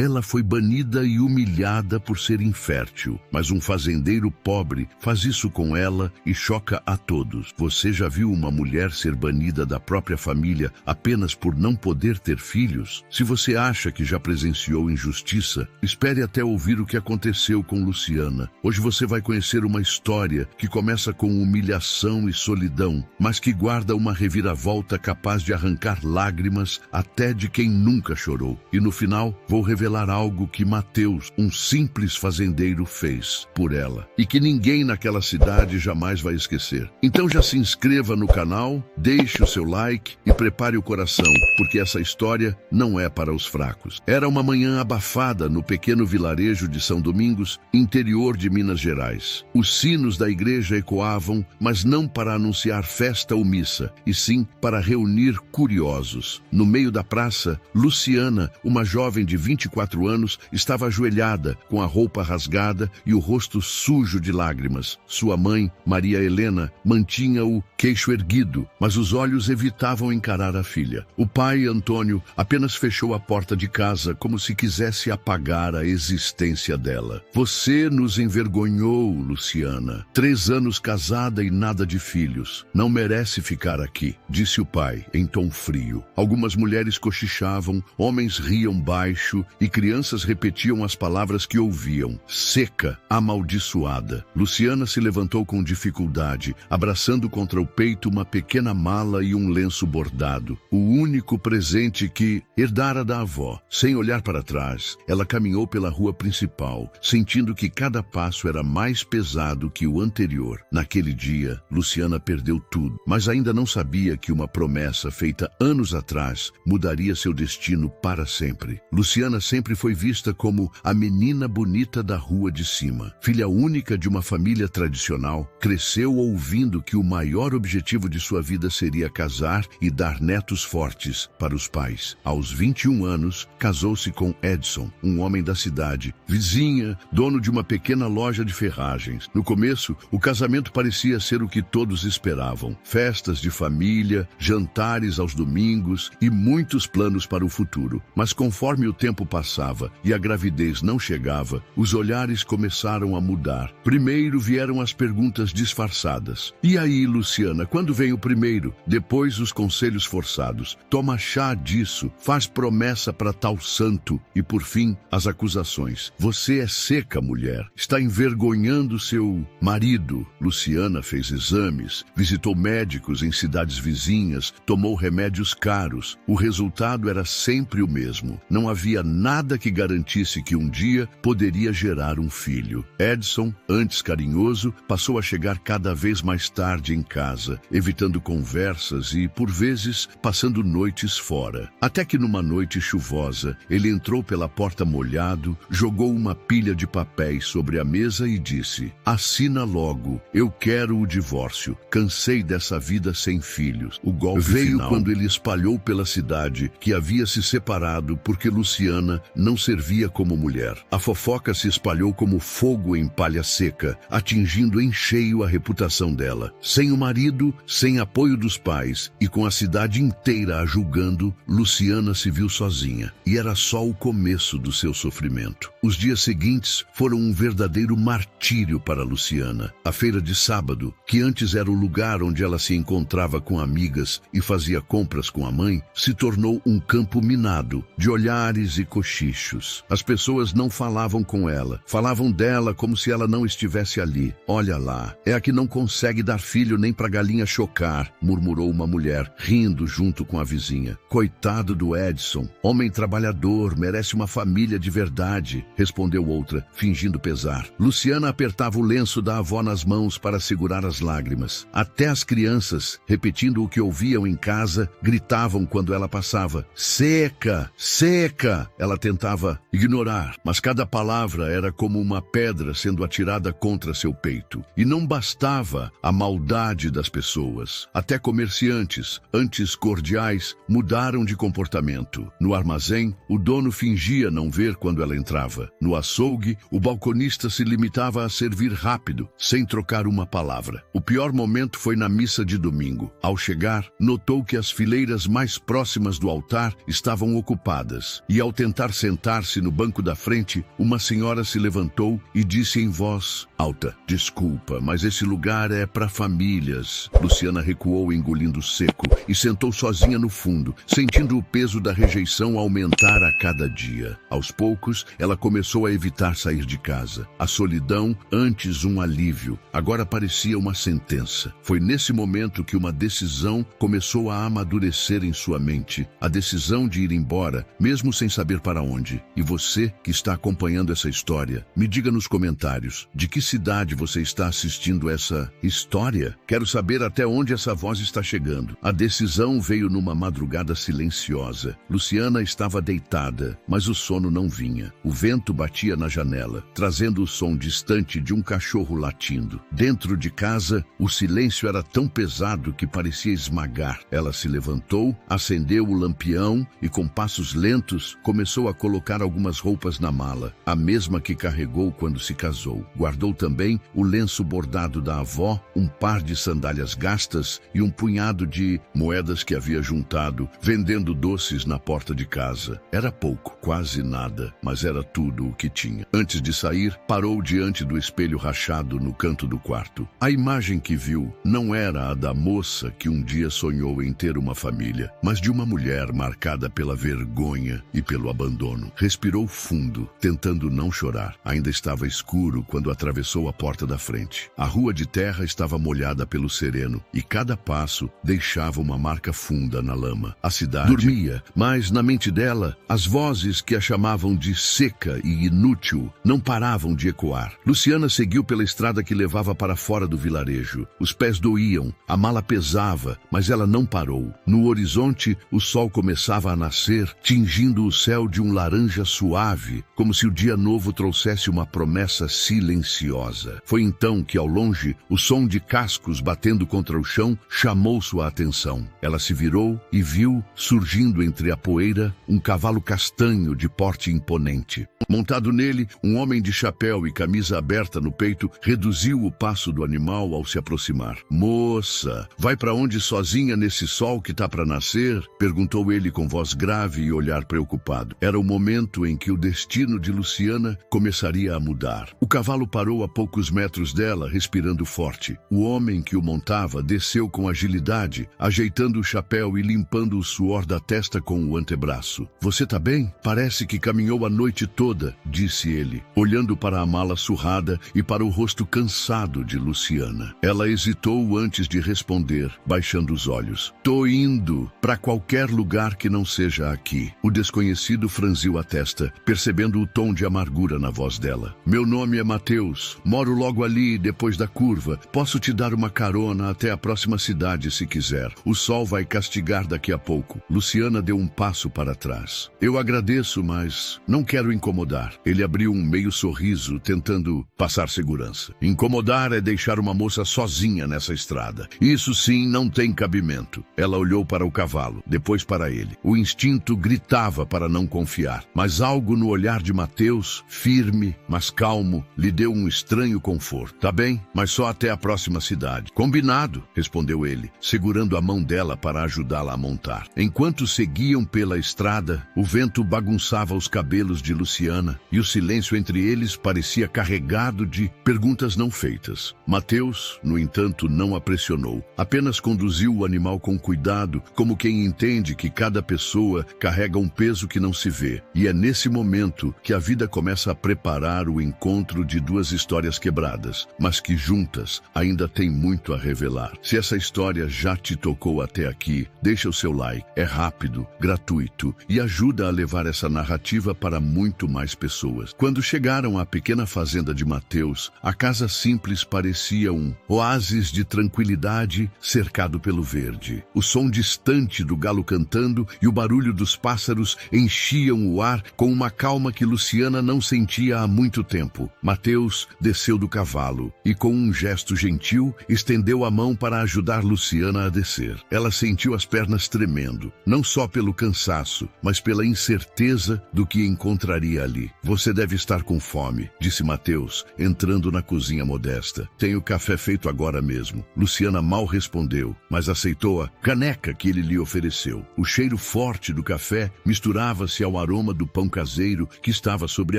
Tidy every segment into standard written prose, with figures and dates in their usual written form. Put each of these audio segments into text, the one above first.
Ela foi banida e humilhada por ser infértil, mas um fazendeiro pobre faz isso com ela e choca a todos. Você já viu uma mulher ser banida da própria família apenas por não poder ter filhos? Se você acha que já presenciou injustiça, espere até ouvir o que aconteceu com Luciana. Hoje você vai conhecer uma história que começa com humilhação e solidão, mas que guarda uma reviravolta capaz de arrancar lágrimas até de quem nunca chorou. E no final, vou revelar algo que Mateus, um simples fazendeiro, fez por ela e que ninguém naquela cidade jamais vai esquecer. Então já se inscreva no canal, deixe o seu like e prepare o coração, porque essa história não é para os fracos. Era uma manhã abafada no pequeno vilarejo de São Domingos, interior de Minas Gerais. Os sinos da igreja ecoavam, mas não para anunciar festa ou missa, e sim para reunir curiosos. No meio da praça, Luciana, uma jovem de 24 anos, estava ajoelhada, com a roupa rasgada e o rosto sujo de lágrimas. Sua mãe, Maria Helena, mantinha o queixo erguido, mas os olhos evitavam encarar a filha. O pai, Antônio, apenas fechou a porta de casa como se quisesse apagar a existência dela. Você nos envergonhou, Luciana. 3 anos casada e nada de filhos. Não merece ficar aqui, disse o pai, em tom frio. Algumas mulheres cochichavam, homens riam baixo e crianças repetiam as palavras que ouviam. Seca, amaldiçoada. Luciana se levantou com dificuldade, abraçando contra o peito uma pequena mala e um lenço bordado, o único presente que herdara da avó. Sem olhar para trás, ela caminhou pela rua principal, sentindo que cada passo era mais pesado que o anterior. Naquele dia, Luciana perdeu tudo, mas ainda não sabia que uma promessa feita anos atrás mudaria seu destino para sempre. Luciana sempre foi vista como a menina bonita da rua de cima. Filha única de uma família tradicional, cresceu ouvindo que o maior objetivo de sua vida seria casar e dar netos fortes para os pais. Aos 21 anos, casou-se com Edson, um homem da cidade, vizinha, dono de uma pequena loja de ferragens. No começo, o casamento parecia ser o que todos esperavam. Festas de família, jantares aos domingos e muitos planos para o futuro. Mas conforme o tempo passava e a gravidez não chegava, os olhares começaram a mudar. Primeiro vieram as perguntas disfarçadas. E aí, Luciana, quando vem o primeiro? Depois os conselhos forçados. Toma chá disso, faz promessa para tal santo. E por fim, as acusações. Você é seca, mulher. Está envergonhando seu marido. Luciana fez exames, visitou médicos em cidades vizinhas, tomou remédios caros. O resultado era sempre o mesmo. Não havia nada que garantisse que um dia poderia gerar um filho. Edson, antes carinhoso, passou a chegar cada vez mais tarde em casa, evitando conversas e, por vezes, passando noites fora. Até que numa noite chuvosa, ele entrou pela porta molhado, jogou uma pilha de papéis sobre a mesa e disse: "Assina logo, eu quero o divórcio. Cansei dessa vida sem filhos." O golpe veio quando ele espalhou pela cidade que havia se separado porque Luciana não servia como mulher. A fofoca se espalhou como fogo em palha seca, atingindo em cheio a reputação dela. Sem o marido, sem apoio dos pais e com a cidade inteira a julgando, Luciana se viu sozinha. E era só o começo do seu sofrimento. Os dias seguintes foram um verdadeiro martírio para Luciana. A feira de sábado, que antes era o lugar onde ela se encontrava com amigas e fazia compras com a mãe, se tornou um campo minado de olhares e cochichos. As pessoas não falavam com ela, falavam dela como se ela não estivesse ali. "Olha lá, é a que não consegue dar filho nem pra galinha chocar", murmurou uma mulher, rindo junto com a vizinha. "Coitado do Edson, homem trabalhador, merece uma família de verdade", respondeu outra, fingindo pesar. Luciana apertava o lenço da avó nas mãos para segurar as lágrimas. Até as crianças, repetindo o que ouviam em casa, gritavam quando ela passava. "Seca! Seca!" Ela tentava ignorar, mas cada palavra era como uma pedra sendo atirada contra seu peito. E não bastava a maldade das pessoas. Até comerciantes, antes cordiais, mudaram de comportamento. No armazém, o dono fingia não ver quando ela entrava. No açougue, o balconista se limitava a servir rápido, sem trocar uma palavra. O pior momento foi na missa de domingo. Ao chegar, notou que as fileiras mais próximas do altar estavam ocupadas, e ao tentar tentar sentar-se no banco da frente, uma senhora se levantou e disse em voz alta: "Desculpa, mas esse lugar é para famílias." Luciana recuou, engolindo seco, e sentou sozinha no fundo, sentindo o peso da rejeição aumentar a cada dia. Aos poucos, ela começou a evitar sair de casa. A solidão, antes um alívio, agora parecia uma sentença. Foi nesse momento que uma decisão começou a amadurecer em sua mente. A decisão de ir embora, mesmo sem saber para onde. E você, que está acompanhando essa história, me diga nos comentários, de que cidade você está assistindo essa história? Quero saber até onde essa voz está chegando. A decisão veio numa madrugada silenciosa. Luciana estava deitada, mas o sono não vinha. O vento batia na janela, trazendo o som distante de um cachorro latindo. Dentro de casa, o silêncio era tão pesado que parecia esmagar. Ela se levantou, acendeu o lampião e, com passos lentos, começou a colocar algumas roupas na mala, a mesma que carregou quando se casou. Guardou também o lenço bordado da avó, um par de sandálias gastas e um punhado de moedas que havia juntado, vendendo doces na porta de casa. Era pouco, quase nada, mas era tudo o que tinha. Antes de sair, parou diante do espelho rachado no canto do quarto. A imagem que viu não era a da moça que um dia sonhou em ter uma família, mas de uma mulher marcada pela vergonha e pelo abandono. Respirou fundo, tentando não chorar. Ainda estava escuro quando atravessou a porta da frente. A rua de terra estava molhada pelo sereno e cada passo deixava uma marca funda na lama. A cidade dormia, mas na mente dela, as vozes que a chamavam de seca e inútil não paravam de ecoar. Luciana seguiu pela estrada que levava para fora do vilarejo. Os pés doíam, a mala pesava, mas ela não parou. No horizonte, o sol começava a nascer, tingindo o céu de um laranja suave, como se o dia novo trouxesse uma promessa silenciosa. Foi então que, ao longe, o som de cascos batendo contra o chão chamou sua atenção. Ela se virou e viu, surgindo entre a poeira, um cavalo castanho de porte imponente. Montado nele, um homem de chapéu e camisa aberta no peito reduziu o passo do animal ao se aproximar. "Moça, vai para onde sozinha nesse sol que tá para nascer?" perguntou ele com voz grave e olhar preocupado. Era o momento em que o destino de Luciana começaria a mudar. O cavalo parou a poucos metros dela, respirando forte. O homem que o montava desceu com agilidade, ajeitando o chapéu e limpando o suor da testa com o antebraço. "Você tá bem? Parece que caminhou a noite toda", disse ele, olhando para a mala surrada e para o rosto cansado de Luciana. Ela hesitou antes de responder, baixando os olhos. "Tô indo para qualquer lugar que não seja aqui." O desconhecido franziu a testa, percebendo o tom de amargura na voz dela. "Meu nome é Mateus. Moro logo ali, depois da curva. Posso te dar uma carona até a próxima cidade se quiser. O sol vai castigar daqui a pouco." Luciana deu um passo para trás. "Eu agradeço, mas não quero incomodar." Ele abriu um meio sorriso, tentando passar segurança. "Incomodar é deixar uma moça sozinha nessa estrada. Isso sim não tem cabimento." Ela olhou para o cavalo, depois para ele. O instinto gritava para não confiar, mas algo no olhar de Mateus, firme, mas calmo, lhe deu um estranho conforto. "Tá bem, mas só até a próxima cidade." "Combinado", respondeu ele, segurando a mão dela para ajudá-la a montar. Enquanto seguiam pela estrada, o vento bagunçava os cabelos de Luciana e o silêncio entre eles parecia carregado de perguntas não feitas. Mateus, no entanto, não a pressionou. Apenas conduziu o animal com cuidado, como quem entende que cada pessoa carrega um peso que não se vê. E é nesse momento que a vida começa a preparar o encontro de duas histórias quebradas, mas que juntas ainda têm muito a revelar. Se essa história já te tocou até aqui, deixa o seu like. É rápido, gratuito e ajuda a levar essa narrativa para muito mais pessoas. Quando chegaram à pequena fazenda de Mateus, a casa simples parecia um oásis de tranquilidade cercado pelo verde. O som distante do galo cantando e o barulho dos pássaros enchiam o ar com uma calma que Luciana não sentia há muito tempo. Mateus desceu do cavalo e, com um gesto gentil, estendeu a mão para ajudar Luciana a descer. Ela sentiu as pernas tremendo, não só pelo cansaço, mas pela incerteza do que encontraria ali. "Você deve estar com fome", disse Mateus, entrando na cozinha modesta. "Tenho café feito agora mesmo." Luciana mal respondeu, mas aceitou a caneca que ele lhe ofereceu. O cheiro forte do café misturava-se ao ao aroma do pão caseiro que estava sobre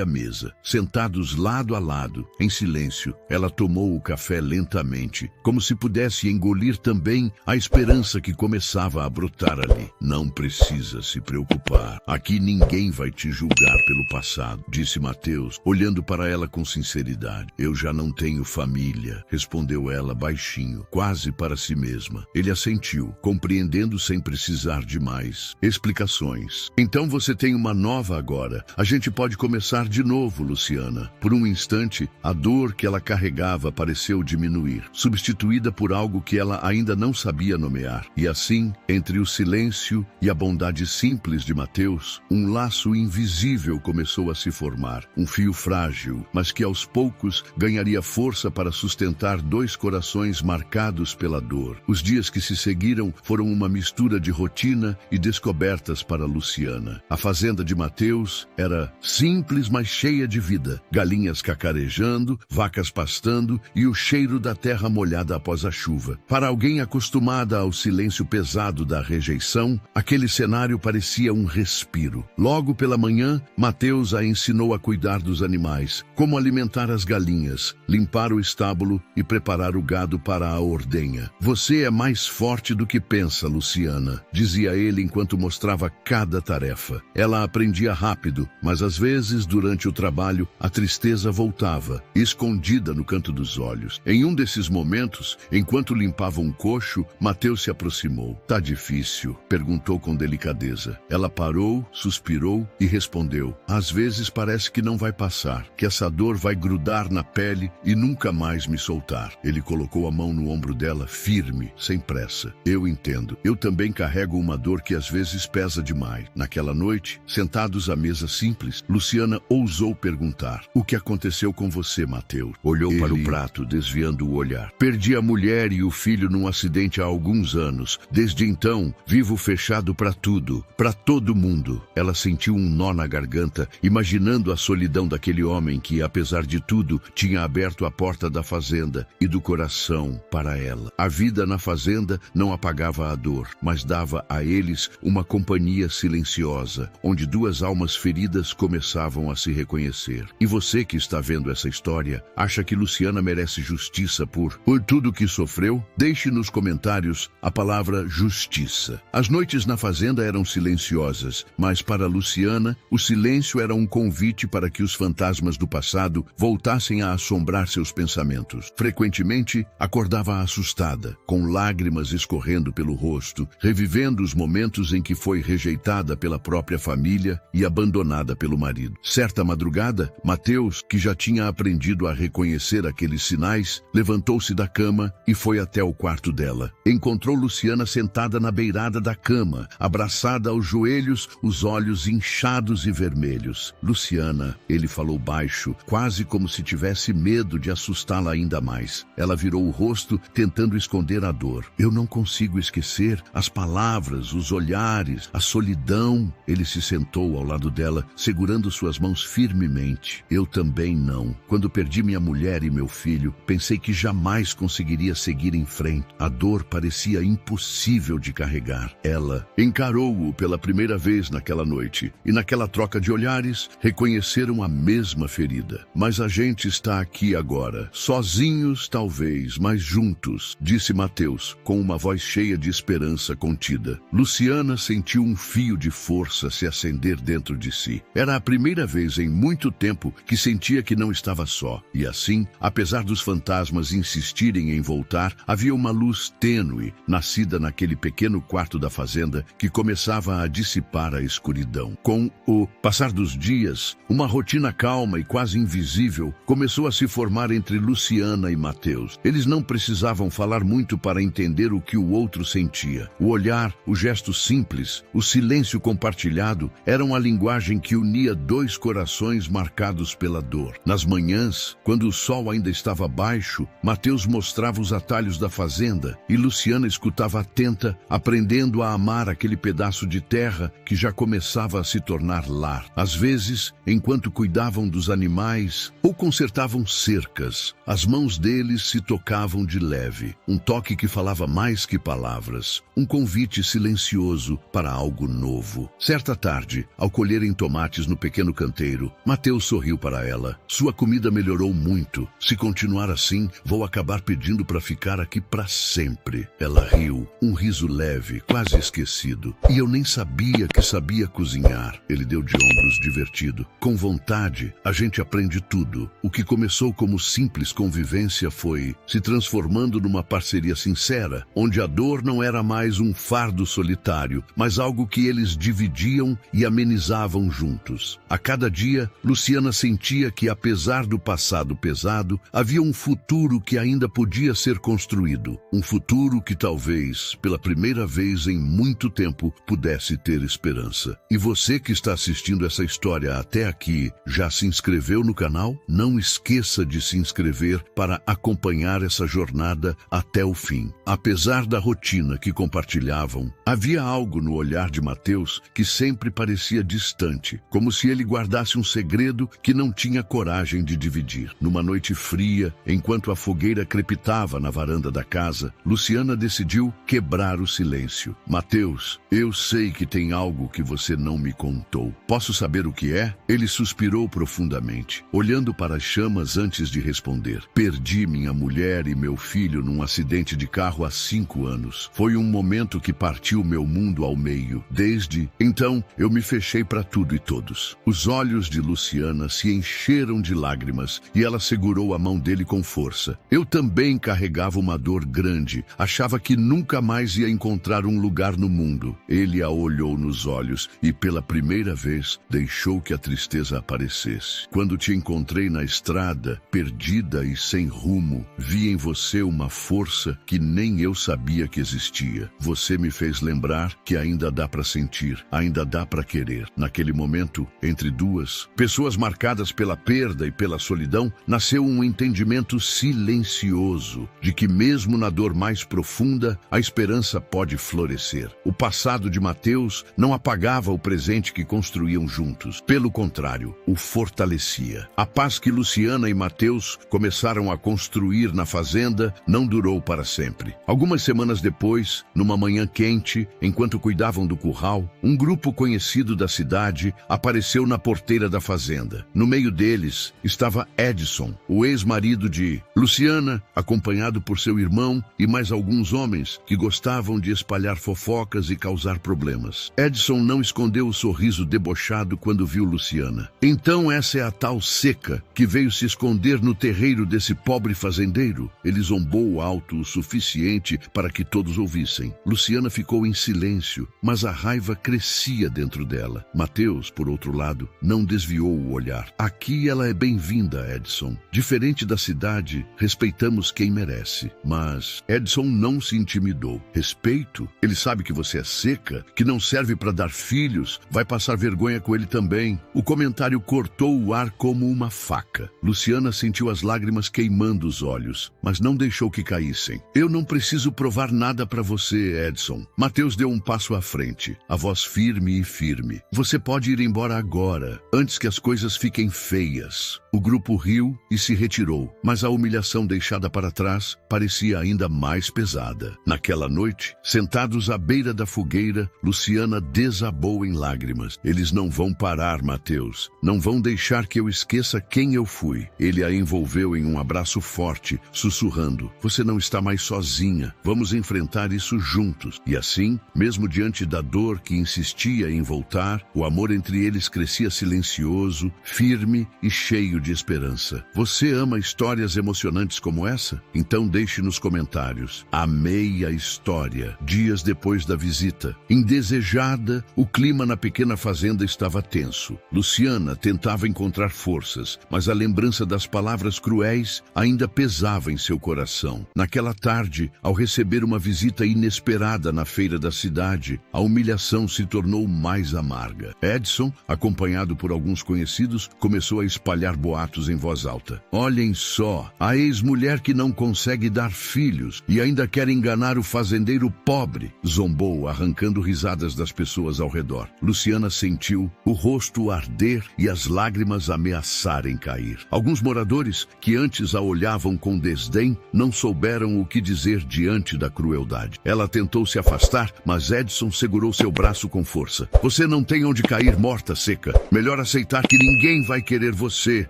a mesa. Sentados lado a lado, em silêncio, ela tomou o café lentamente, como se pudesse engolir também a esperança que começava a brotar ali. Não precisa se preocupar. Aqui ninguém vai te julgar pelo passado, disse Mateus, olhando para ela com sinceridade. Eu já não tenho família, respondeu ela baixinho, quase para si mesma. Ele assentiu, compreendendo sem precisar de mais explicações. Então você tem uma nova agora. A gente pode começar de novo, Luciana. Por um instante, a dor que ela carregava pareceu diminuir, substituída por algo que ela ainda não sabia nomear. E assim, entre o silêncio e a bondade simples de Mateus, um laço invisível começou a se formar, um fio frágil, mas que aos poucos ganharia força para sustentar dois corações marcados pela dor. Os dias que se seguiram foram uma mistura de rotina e descobertas para Luciana. A fazenda de Mateus era simples, mas cheia de vida. Galinhas cacarejando, vacas pastando e o cheiro da terra molhada após a chuva. Para alguém acostumada ao silêncio pesado da rejeição, aquele cenário parecia um respiro. Logo pela manhã, Mateus a ensinou a cuidar dos animais, como alimentar as galinhas, limpar o estábulo e preparar o gado para a ordenha. Você é mais forte do que pensa, Luciana, dizia ele enquanto mostrava cada tarefa. Ela aprendia rápido, mas às vezes, durante o trabalho, a tristeza voltava, escondida no canto dos olhos. Em um desses momentos, enquanto limpava um coxo, Mateus se aproximou. Tá difícil? Perguntou com delicadeza. Ela parou, suspirou e respondeu. Às vezes parece que não vai passar, que essa dor vai grudar na pele e nunca mais me soltar. Ele colocou a mão no ombro dela, firme, sem pressa. Eu entendo. Eu também carrego uma dor que às vezes pesa demais. Naquela noite, sentados à mesa simples, Luciana ousou perguntar. O que aconteceu com você, Mateus? Olhou para o prato, desviando o olhar. Perdi a mulher e o filho num acidente há alguns anos. Desde então, vivo fechado para tudo, para todo mundo. Ela sentiu um nó na garganta, imaginando a solidão daquele homem que, apesar de tudo, tinha aberto a porta da fazenda e do coração para ela. A vida na fazenda não apagava a dor, mas dava a eles uma companhia silenciosa, onde duas almas feridas começavam a se reconhecer. E você que está vendo essa história, acha que Luciana merece justiça por tudo que sofreu? Deixe nos comentários a palavra justiça. As noites na fazenda eram silenciosas, mas para Luciana, o silêncio era um convite para que os fantasmas do passado voltassem a assombrar seus pensamentos. Frequentemente, acordava assustada, com lágrimas escorrendo pelo rosto, revivendo os momentos em que foi rejeitada pela própria família e abandonada pelo marido. Certa madrugada, Mateus, que já tinha aprendido a reconhecer aqueles sinais, levantou-se da cama e foi até o quarto dela. Encontrou Luciana sentada na beirada da cama, abraçada aos joelhos, os olhos inchados e vermelhos. Luciana, ele falou baixo, quase como se tivesse medo de assustá-la ainda mais. Ela virou o rosto, tentando esconder a dor. Eu não consigo esquecer as palavras, os olhares, a solidão. Ele se sentou ao lado dela, segurando suas mãos firmemente. Eu também não. Quando perdi minha mulher e meu filho, pensei que jamais conseguiria seguir em frente. A dor parecia impossível de carregar. Ela encarou-o pela primeira vez naquela noite, e naquela troca de olhares, reconheceram a mesma ferida. Mas a gente está aqui agora, sozinhos talvez, mas juntos, disse Mateus, com uma voz cheia de esperança contida. Luciana sentiu um fio de força se acender dentro de si. Era a primeira vez em muito tempo que sentia que não estava só. E assim, apesar dos fantasmas insistirem em voltar, havia uma luz tênue, nascida naquele pequeno quarto da fazenda, que começava a dissipar a escuridão. Com o passar dos dias, uma rotina calma e quase invisível começou a se formar entre Luciana e Mateus. Eles não precisavam falar muito para entender o que o outro sentia. O olhar, o gesto simples, o silêncio compartilhado eram a linguagem que unia dois corações marcados pela dor. Nas manhãs, quando o sol ainda estava baixo, Mateus mostrava os atalhos da fazenda e Luciana escutava atenta, aprendendo a amar aquele pedaço de terra que já começava a se tornar lar. Às vezes, enquanto cuidavam dos animais ou consertavam cercas, as mãos deles se tocavam de leve, um toque que falava mais que palavras, um convite silencioso para algo novo. Certa tarde, tarde, ao colherem tomates no pequeno canteiro, Mateus sorriu para ela. Sua comida melhorou muito. Se continuar assim, vou acabar pedindo para ficar aqui para sempre. Ela riu, um riso leve, quase esquecido. E eu nem sabia que sabia cozinhar. Ele deu de ombros, divertido. Com vontade, a gente aprende tudo. O que começou como simples convivência foi se transformando numa parceria sincera, onde a dor não era mais um fardo solitário, mas algo que eles dividiam e amenizavam juntos. A cada dia, Luciana sentia que, apesar do passado pesado, havia um futuro que ainda podia ser construído. Um futuro que talvez, pela primeira vez em muito tempo, pudesse ter esperança. E você que está assistindo essa história até aqui, já se inscreveu no canal? Não esqueça de se inscrever para acompanhar essa jornada até o fim. Apesar da rotina que compartilhavam, havia algo no olhar de Mateus que sempre parecia distante, como se ele guardasse um segredo que não tinha coragem de dividir. Numa noite fria, enquanto a fogueira crepitava na varanda da casa, Luciana decidiu quebrar o silêncio. Mateus, eu sei que tem algo que você não me contou. Posso saber o que é? Ele suspirou profundamente, olhando para as chamas antes de responder. Perdi minha mulher e meu filho num acidente de carro há 5 anos. Foi um momento que partiu meu mundo ao meio. Desde então, eu me fechei para tudo e todos. Os olhos de Luciana se encheram de lágrimas e ela segurou a mão dele com força. Eu também carregava uma dor grande. Achava que nunca mais ia encontrar um lugar no mundo. Ele a olhou nos olhos e, pela primeira vez, deixou que a tristeza aparecesse. Quando te encontrei na estrada, perdida e sem rumo, vi em você uma força que nem eu sabia que existia. Você me fez lembrar que ainda dá para sentir, ainda dá para querer. Naquele momento, entre duas pessoas marcadas pela perda e pela solidão, nasceu um entendimento silencioso de que mesmo na dor mais profunda, a esperança pode florescer. O passado de Mateus não apagava o presente que construíam juntos. Pelo contrário, o fortalecia. A paz que Luciana e Mateus começaram a construir na fazenda não durou para sempre. Algumas semanas depois, numa manhã quente, enquanto cuidavam do curral, um grupo conhecido da cidade apareceu na porteira da fazenda. No meio deles estava Edson, o ex-marido de Luciana, acompanhado por seu irmão e mais alguns homens que gostavam de espalhar fofocas e causar problemas. Edson não escondeu o sorriso debochado quando viu Luciana. Então essa é a tal seca que veio se esconder no terreiro desse pobre fazendeiro? Ele zombou alto o suficiente para que todos ouvissem. Luciana ficou em silêncio, mas a raiva crescia dentro dela. Mateus, por outro lado, não desviou o olhar. Aqui ela é bem-vinda, Edson. Diferente da cidade, respeitamos quem merece. Mas Edson não se intimidou. Respeito? Ele sabe que você é seca, que não serve para dar filhos, vai passar vergonha com ele também. O comentário cortou o ar como uma faca. Luciana sentiu as lágrimas queimando os olhos, mas não deixou que caíssem. Eu não preciso provar nada para você, Edson. Mateus deu um passo à frente, a voz firme e firme. Você pode ir embora agora, antes que as coisas fiquem feias. O grupo riu e se retirou, mas a humilhação deixada para trás parecia ainda mais pesada. Naquela noite, sentados à beira da fogueira, Luciana desabou em lágrimas. Eles não vão parar, Mateus. Não vão deixar que eu esqueça quem eu fui. Ele a envolveu em um abraço forte, sussurrando: você não está mais sozinha. Vamos enfrentar isso juntos. E assim, mesmo diante da dor que insistia em voltar, o amor entre eles crescia silencioso, firme e cheio de esperança. Você ama histórias emocionantes como essa? Então deixe nos comentários. Amei a história. Dias depois da visita, indesejada, o clima na pequena fazenda estava tenso. Luciana tentava encontrar forças, mas a lembrança das palavras cruéis ainda pesava em seu coração. Naquela tarde, ao receber uma visita inesperada na feira da cidade, a humilhação se tornou mais amarga. Edson, acompanhado por alguns conhecidos, começou a espalhar boatos em voz alta. Olhem só, a ex-mulher que não consegue dar filhos e ainda quer enganar o fazendeiro pobre, zombou, arrancando risadas das pessoas ao redor. Luciana sentiu o rosto arder e as lágrimas ameaçarem cair. Alguns moradores, que antes a olhavam com desdém, não souberam o que dizer diante da crueldade. Ela tentou se afastar, mas Edson segurou seu braço com força. Você não tem onde cair morta seca. Melhor aceitar que ninguém vai querer você.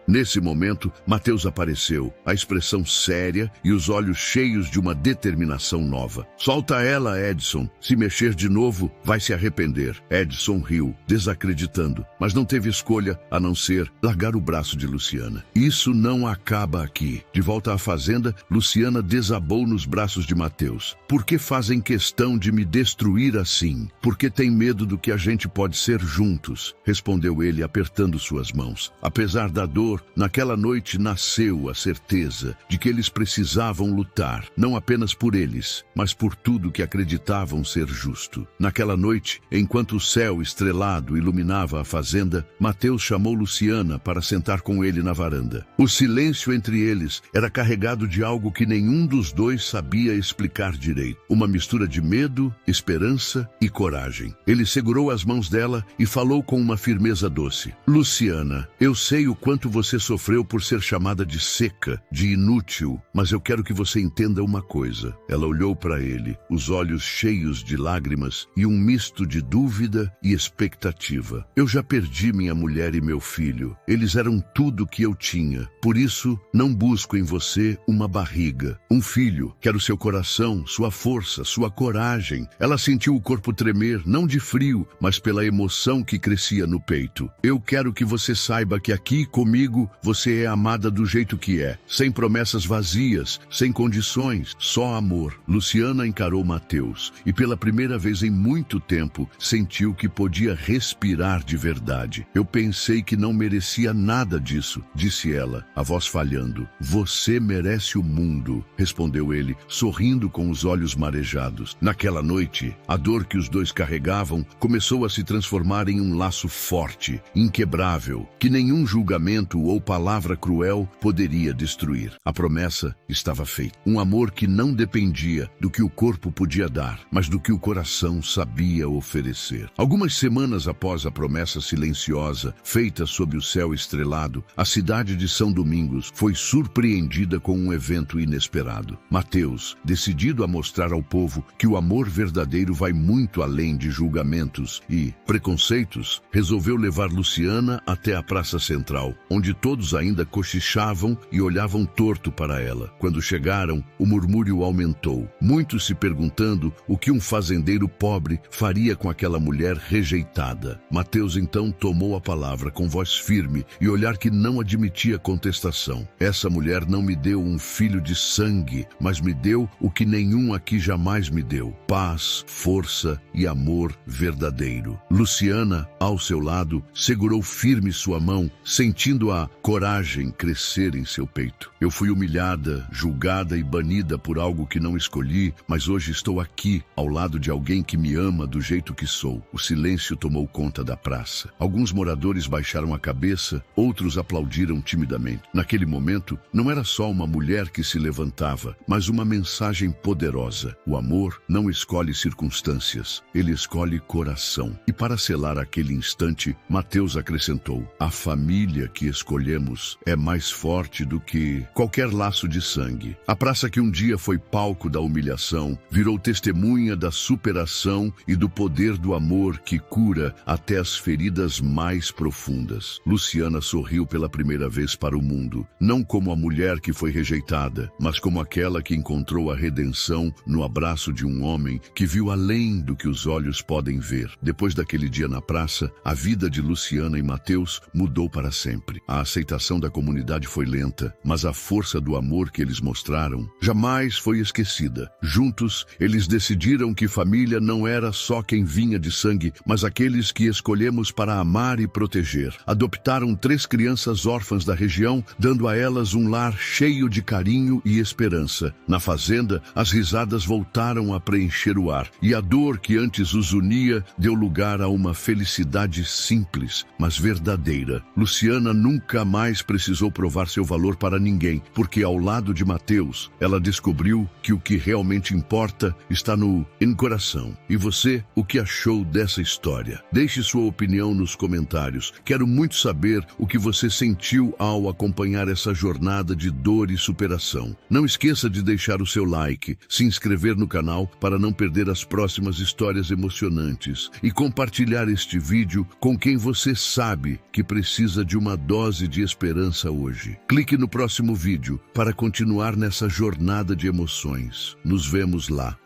Nesse momento, Mateus apareceu, a expressão séria e os olhos cheios de uma determinação nova. Solta ela, Edson. Se mexer de novo, vai se arrepender. Edson riu, desacreditando, mas não teve escolha a não ser largar o braço de Luciana. Isso não acaba aqui. De volta à fazenda, Luciana desabou nos braços de Mateus. Por que fazem questão de me destruir assim? Porque tem medo do que a gente pode ser juntos, respondeu ele apertando suas mãos. Apesar da dor, naquela noite nasceu a certeza de que eles precisavam lutar, não apenas por eles, mas por tudo que acreditavam ser justo. Naquela noite, enquanto o céu estrelado iluminava a fazenda, Mateus chamou Luciana para sentar com ele na varanda. O silêncio entre eles era carregado de algo que nenhum dos dois sabia explicar direito. Uma mistura de medo, esperança e coragem. Ele segurou as mãos dela e falou com uma firmeza doce. Luciana, eu sei o quanto você sofreu por ser chamada de seca, de inútil, mas eu quero que você entenda uma coisa. Ela olhou para ele, os olhos cheios de lágrimas e um misto de dúvida e expectativa. Eu já perdi minha mulher e meu filho. Eles eram tudo que eu tinha. Por isso, não busco em você uma barriga, um filho. Quero seu coração, sua força, sua coragem. Ela sentiu o corpo tremer, não de frio, mas pela emoção que crescia no peito. Eu quero que você saiba que aqui comigo você é amada do jeito que é, sem promessas vazias, sem condições, só amor. Luciana encarou Mateus e pela primeira vez em muito tempo sentiu que podia respirar de verdade. Eu pensei que não merecia nada disso, disse ela, a voz falhando. Você merece o mundo, respondeu ele, sorrindo com os olhos marejados. Naquela noite, a dor que os dois carregavam começou a se transformar em um laço forte, inquebrável, que nenhum julgamento ou palavra cruel poderia destruir. A promessa estava feita. Um amor que não dependia do que o corpo podia dar, mas do que o coração sabia oferecer. Algumas semanas após a promessa silenciosa, feita sob o céu estrelado, a cidade de São Domingos foi surpreendida com um evento inesperado. Mateus, decidido a mostrar ao povo que o amor verdadeiro vai muito além de julgamentos e preconceitos, resolveu levar Luciana até a praça central, onde todos ainda cochichavam e olhavam torto para ela. Quando chegaram, o murmúrio aumentou, muitos se perguntando o que um fazendeiro pobre faria com aquela mulher rejeitada. Mateus então tomou a palavra com voz firme e olhar que não admitia contestação. Essa mulher não me deu um filho de sangue, mas me deu o que nenhum aqui jamais me deu: paz, força e amor verdadeiro. Luciana, ao seu lado, segurou firme sua mão, sentindo a coragem crescer em seu peito. Eu fui humilhada, julgada e banida por algo que não escolhi, mas hoje estou aqui, ao lado de alguém que me ama do jeito que sou. O silêncio tomou conta da praça. Alguns moradores baixaram a cabeça, outros aplaudiram timidamente. Naquele momento, não era só uma mulher que se levantava, mas uma mensagem poderosa. O amor não escolhe circunstâncias, ele escolhe coração. E para selar aquele instante, Mateus acrescentou: a família que escolhemos é mais forte do que qualquer laço de sangue. A praça que um dia foi palco da humilhação virou testemunha da superação e do poder do amor que cura até as feridas mais profundas. Luciana sorriu pela primeira vez para o mundo, não como a mulher que foi rejeitada, mas como aquela que encontrou a redenção no abraço de um homem que viu além do que os olhos podem ver. Depois daquele dia na praça, a vida de Luciana e Mateus mudou para sempre. A aceitação da comunidade foi lenta, mas a força do amor que eles mostraram jamais foi esquecida. Juntos, eles decidiram que família não era só quem vinha de sangue, mas aqueles que escolhemos para amar e proteger. Adoptaram 3 crianças órfãs da região, dando a elas um lar cheio de carinho e esperança. Na fazenda, as risadas voltaram a preencher o ar, e a dor que antes os unia deu lugar a uma felicidade simples, mas verdadeira. Luciana nunca mais precisou provar seu valor para ninguém, porque ao lado de Mateus, ela descobriu que o que realmente importa está no coração. E você, o que achou dessa história? Deixe sua opinião nos comentários. Quero muito saber o que você sentiu ao acompanhar essa jornada de dor e superação. Não esqueça de deixar o seu like, se inscrever no canal para não perder as próximas histórias emocionantes e compartilhar compartilhar este vídeo com quem você sabe que precisa de uma dose de esperança hoje. Clique no próximo vídeo para continuar nessa jornada de emoções. Nos vemos lá.